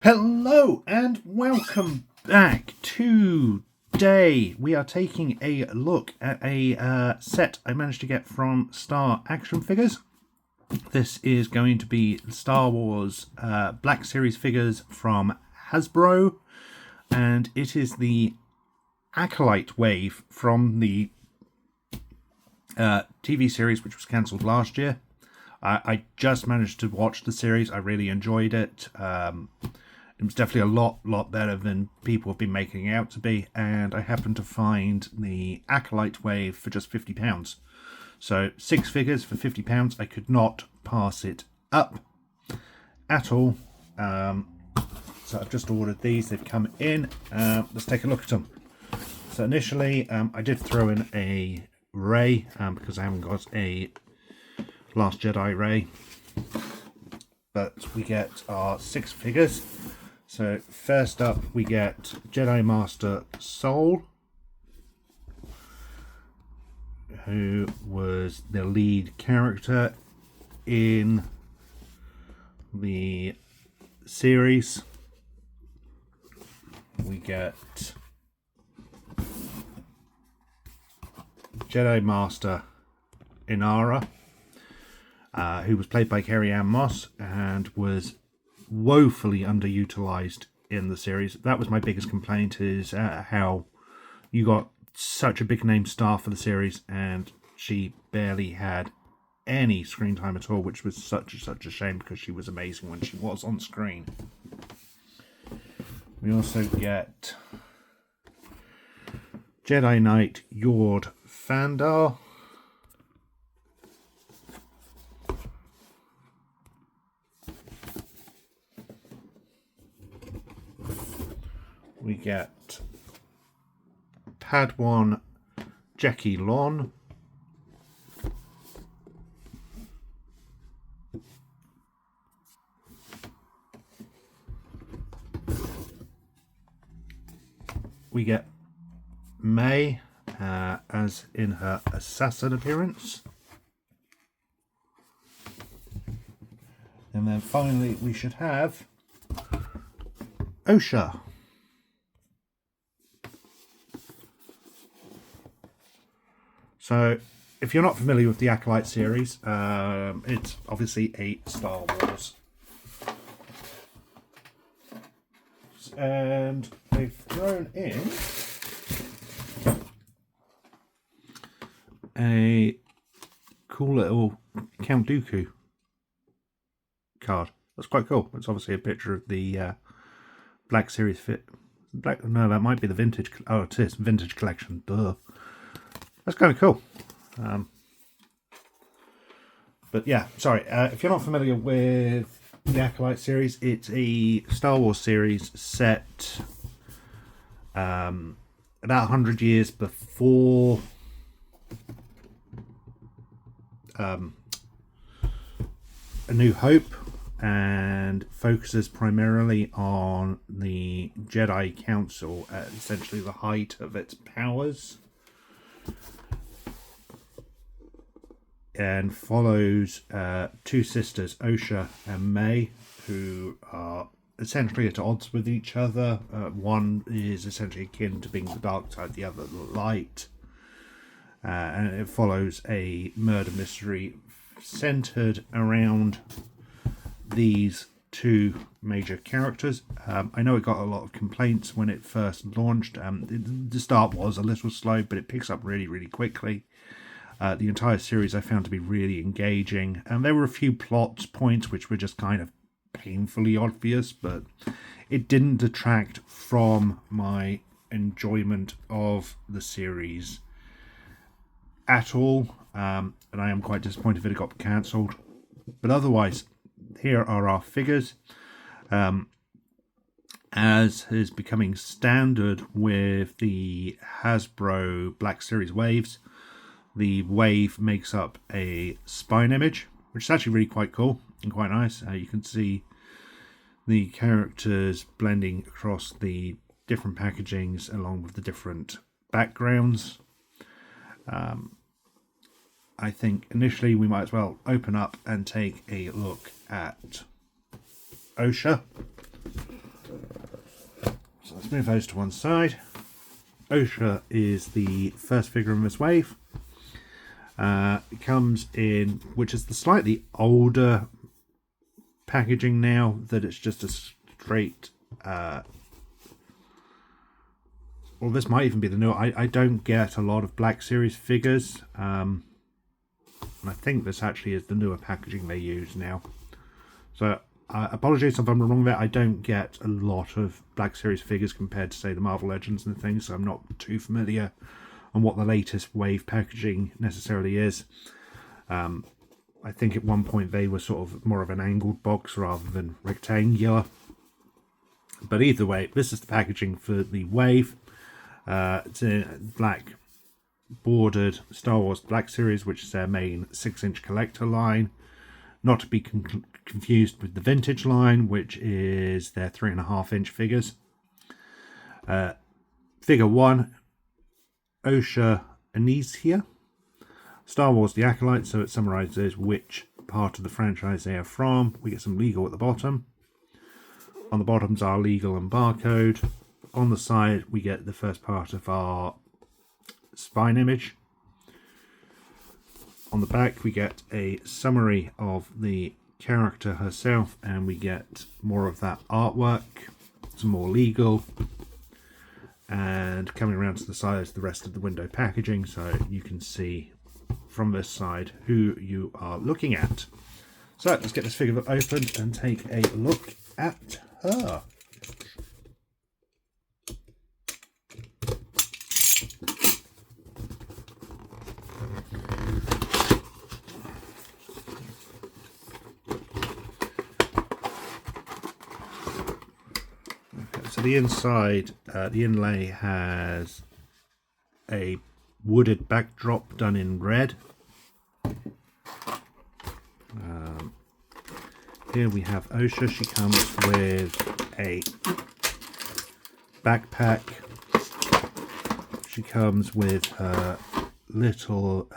Hello and welcome back. Today we are taking a look at a set I managed to get from Star Action Figures. This is going to be Star Wars Black Series figures from Hasbro, and it is the Acolyte wave from the TV series, which was cancelled last year. I just managed to watch the series. I really enjoyed it. It was definitely a lot better than people have been making it out to be, and I happened to find the Acolyte wave for just £50. So 6 figures for £50. I could not pass it up at all. So I've just ordered these. They've come in. Let's take a look at them. So initially, I did throw in a Rey because I haven't got a Last Jedi Rey. But we get our 6 figures. So first up we get Jedi Master Soul, who was the lead character in the series. We get Jedi Master Inara, who was played by Carrie-Anne Moss and was woefully underutilized in the series. That was my biggest complaint, is how you got such a big name star for the series and she barely had any screen time at all, which was such a shame because she was amazing when she was on screen. We also get Jedi Knight Yord Fandar, we get Padawan Jackie Lon, we get May as in her assassin appearance, and then finally we should have Osha. So, if you're not familiar with the Acolyte series, it's obviously a Star Wars. And they've thrown in a cool little Count Dooku card. That's quite cool. It's obviously a picture of the Black Series fit. No, that might be the vintage. Oh, it is vintage collection. Duh. That's kind of cool. But yeah, sorry. If you're not familiar with the Acolyte series, it's a Star Wars series set about 100 years before A New Hope, and focuses primarily on the Jedi Council at essentially the height of its powers, and follows 2 sisters, Osha and May, who are essentially at odds with each other. One is essentially akin to being the dark side, the other the light. And it follows a murder mystery centered around these 2 major characters. I know it got a lot of complaints when it first launched. The start was a little slow, but it picks up really quickly. The entire series I found to be really engaging, and there were a few plot points which were just kind of painfully obvious, but it didn't detract from my enjoyment of the series at all, and I am quite disappointed that it got cancelled. But otherwise, here are our figures. As is becoming standard with the Hasbro Black Series waves, the wave makes up a spine image, which is actually really quite cool and quite nice. You can see the characters blending across the different packagings along with the different backgrounds. I think initially we might as well open up and take a look at Osha. So let's move those to one side. Osha is the first figure in this wave. It comes in, which is the slightly older packaging now, that it's just a straight... well, this might even be the new... I don't get a lot of Black Series figures. And I think this actually is the newer packaging they use now. So... apologies if I'm wrong there. I don't get a lot of Black Series figures compared to, say, the Marvel Legends and things, so I'm not too familiar on what the latest wave packaging necessarily is. I think at one point they were sort of more of an angled box rather than rectangular. But either way, this is the packaging for the wave. It's a black bordered Star Wars Black Series, which is their main 6-inch collector line. Not to be confused with the vintage line, which is their 3.5-inch figures. Figure 1, Osha Anicia. Star Wars The Acolyte, so it summarises which part of the franchise they are from. We get some legal at the bottom. On the bottoms are legal and barcode. On the side we get the first part of our spine image. On the back we get a summary of the character herself, and we get more of that artwork, some more legal, and coming around to the side is the rest of the window packaging, so you can see from this side who you are looking at. So let's get this figure opened and take a look at her. So the inside, the inlay has a wooded backdrop done in red. Here we have Osha. She comes with a backpack. She comes with her little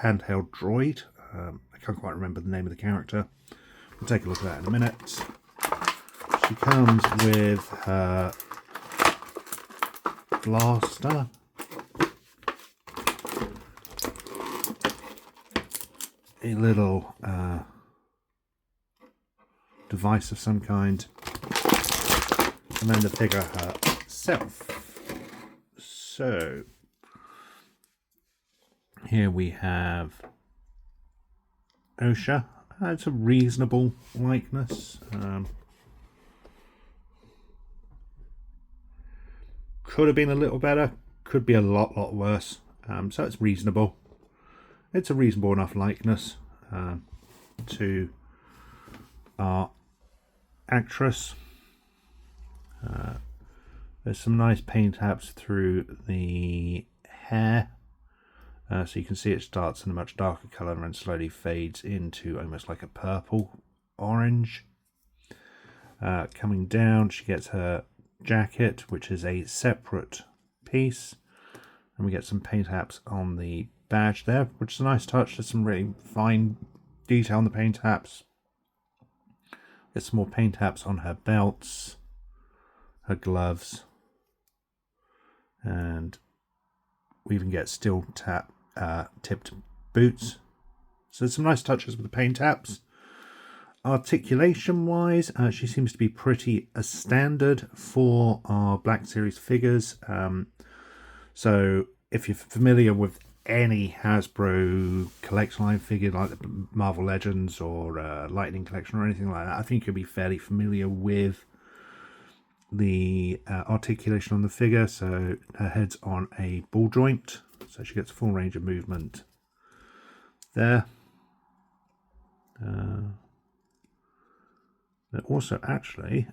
handheld droid. I can't quite remember the name of the character. We'll take a look at that in a minute. She comes with her blaster. A little device of some kind. And then the figure herself. So, here we have Osha. It's a reasonable likeness. Could have been a little better, could be a lot worse. So it's reasonable. It's a reasonable enough likeness to our actress. There's some nice paint apps through the hair. So you can see it starts in a much darker colour and slowly fades into almost like a purple orange. Coming down, she gets her jacket, which is a separate piece, and we get some paint apps on the badge there, which is a nice touch. There's some really fine detail on the paint apps. There's some more paint apps on her belts, her gloves, and we even get steel tipped boots. So there's some nice touches with the paint apps. Articulation wise, she seems to be pretty standard for our Black Series figures. So if you're familiar with any Hasbro collection line figure like the Marvel Legends or Lightning Collection or anything like that, I think you'll be fairly familiar with the articulation on the figure. So her head's on a ball joint, so she gets full range of movement there. Also, actually,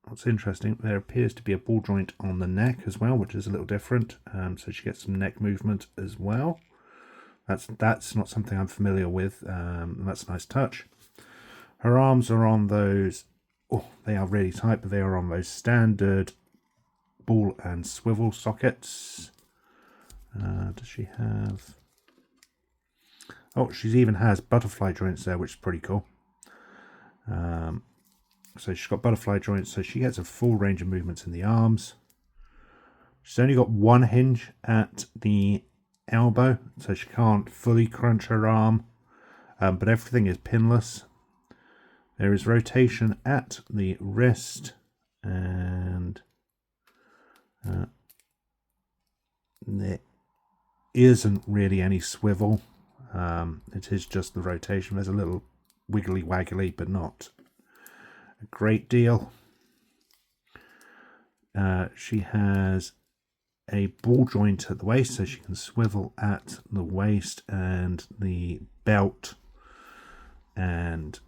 what's interesting, there appears to be a ball joint on the neck as well, which is a little different. So she gets some neck movement as well. That's not something I'm familiar with. That's a nice touch. Her arms are on those, they are really tight, but they are on those standard ball and swivel sockets. Does she have... Oh, she even has butterfly joints there, which is pretty cool. So she's got butterfly joints, so she gets a full range of movements in the arms. She's only got one hinge at the elbow, so she can't fully crunch her arm, but everything is pinless. There is rotation at the wrist, and there isn't really any swivel. It is just the rotation. There's a little wiggly waggly, but not a great deal. She has a ball joint at the waist, so she can swivel at the waist, and the belt and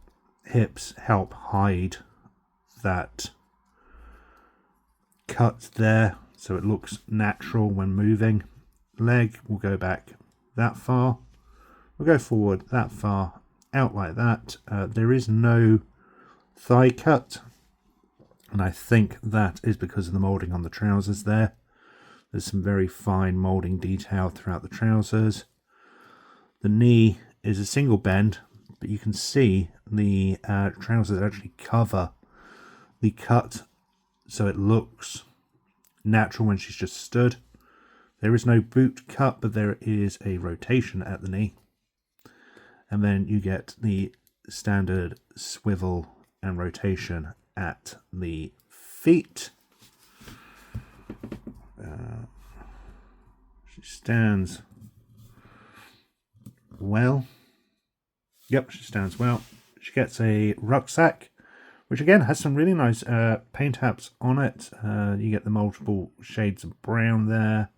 hips help hide that cut there, so it looks natural when moving. Leg will go back that far, we'll go forward that far, out like that. There is no thigh cut, and I think that is because of the moulding on the trousers there. There's some very fine moulding detail throughout the trousers. The knee is a single bend, but you can see the trousers actually cover the cut, so it looks natural when she's just stood. There is no boot cut, but there is a rotation at the knee. And then you get the standard swivel and rotation at the feet. She stands well. Yep, she stands well. She gets a rucksack, which again has some really nice paint apps on it. You get the multiple shades of brown there.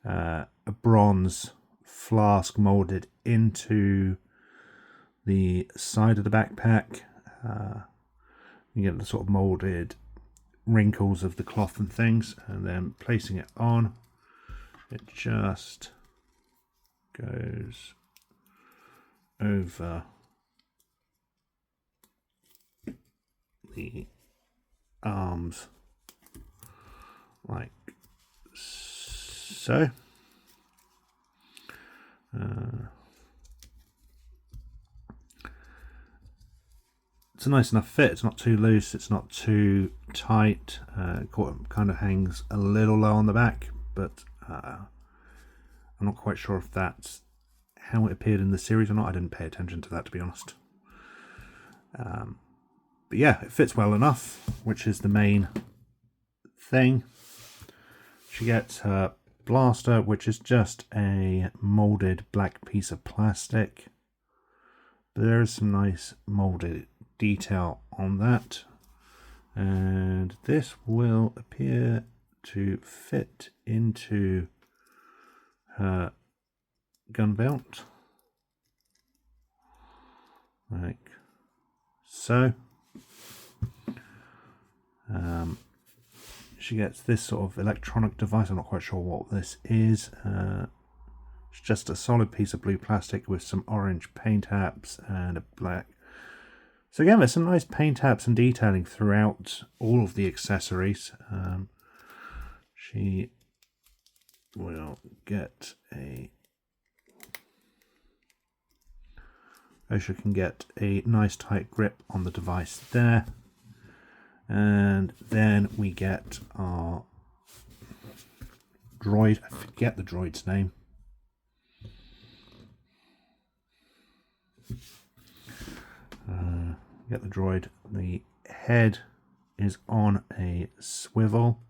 A bronze flask moulded into the side of the backpack. You get the sort of moulded wrinkles of the cloth and things, and then placing it on, it just goes over the arms like so. It's a nice enough fit. It's not too loose, it's not too tight. Kind of hangs a little low on the back, but I'm not quite sure if that's how it appeared in the series or not. I didn't pay attention to that, to be honest. But yeah, it fits well enough, which is the main thing. She gets her blaster, which is just a moulded black piece of plastic. But there is some nice moulded detail on that, and this will appear to fit into her gun belt like so. She gets this sort of electronic device. I'm not quite sure what this is. It's just a solid piece of blue plastic with some orange paint apps and a black. So again, there's some nice paint apps and detailing throughout all of the accessories. She will get a... Osha can get a nice tight grip on the device there. And then we get our droid. I forget the droid's name. Get the droid. The head is on a swivel.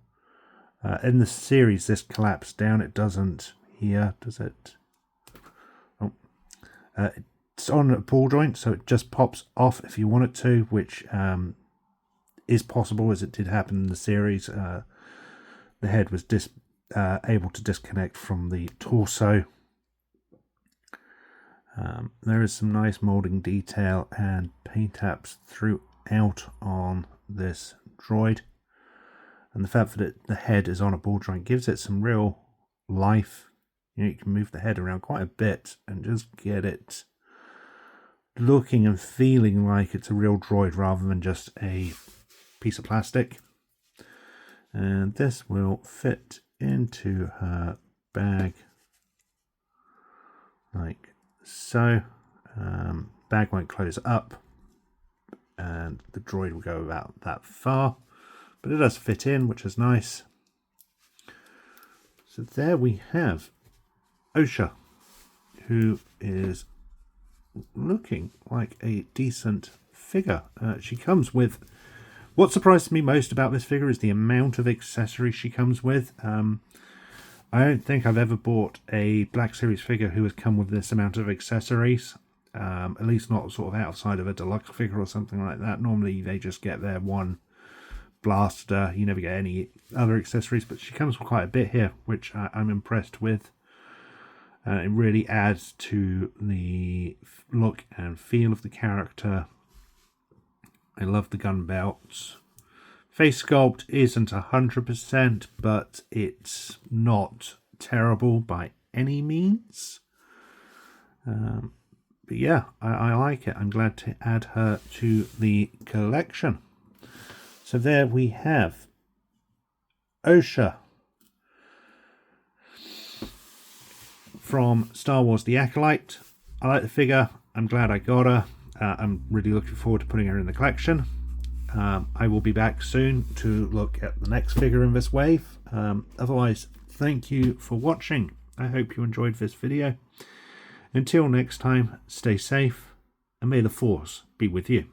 In the series, this collapsed down. It doesn't here, does it? Oh, it's on a ball joint, so it just pops off if you want it to, which is possible, as it did happen in the series. The head was able to disconnect from the torso. There is some nice moulding detail and paint apps throughout on this droid, and the fact that the head is on a ball joint gives it some real life. You can move the head around quite a bit and just get it looking and feeling like it's a real droid rather than just a piece of plastic. And this will fit into her bag like so. Bag won't close up, and the droid will go about that far, but it does fit in, which is nice. So there we have Osha, who is looking like a decent figure. She comes with, what surprised me most about this figure is the amount of accessories she comes with. I don't think I've ever bought a Black Series figure who has come with this amount of accessories. At least not sort of outside of a deluxe figure or something like that. Normally they just get their one blaster. You never get any other accessories, but she comes with quite a bit here, which I'm impressed with. It really adds to the look and feel of the character. I love the gun belts. Face sculpt isn't 100%, but it's not terrible by any means. But yeah, I like it. I'm glad to add her to the collection. So there we have Osha from Star Wars The Acolyte. I like the figure. I'm glad I got her. I'm really looking forward to putting her in the collection. I will be back soon to look at the next figure in this wave. Otherwise, thank you for watching. I hope you enjoyed this video. Until next time, stay safe, and may the Force be with you.